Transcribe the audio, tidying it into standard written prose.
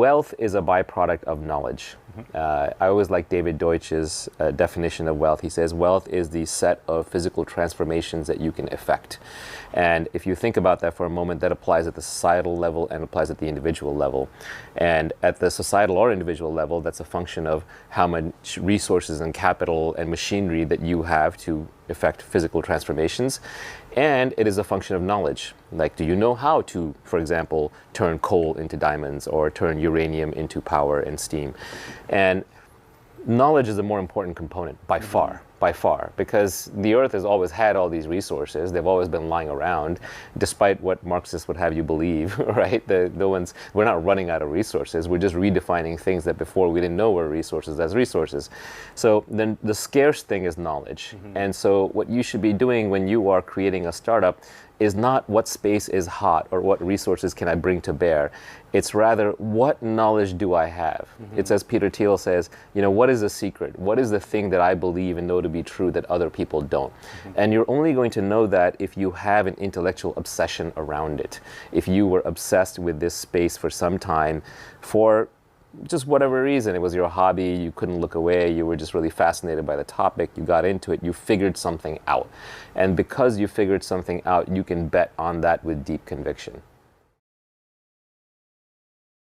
Wealth is a byproduct of knowledge. I always like David Deutsch's definition of wealth. He says wealth is the set of physical transformations that you can effect. And if you think about that for a moment, that applies at the societal level and applies at the individual level. And at the societal or individual level, that's a function of how much resources and capital and machinery that you have to effect physical transformations. And it is a function of knowledge. Like, do you know how to, for example, turn coal into diamonds or turn uranium into power and steam? And knowledge is a more important component by far, because the earth has always had all these resources. They've always been lying around, despite what Marxists would have you believe, right? We're not running out of resources. We're just redefining things that before we didn't know were resources as resources. So then the scarce thing is knowledge. And so what you should be doing when you are creating a startup is not what space is hot or what resources can I bring to bear. It's rather, what knowledge do I have? It's as Peter Thiel says, what is the secret? What is the thing that I believe and know to be true that other people don't? And you're only going to know that if you have an intellectual obsession around it. If you were obsessed with this space for some time, for just whatever reason, it was your hobby, you couldn't look away, you were just really fascinated by the topic, you got into it, you figured something out. And because you figured something out, you can bet on that with deep conviction.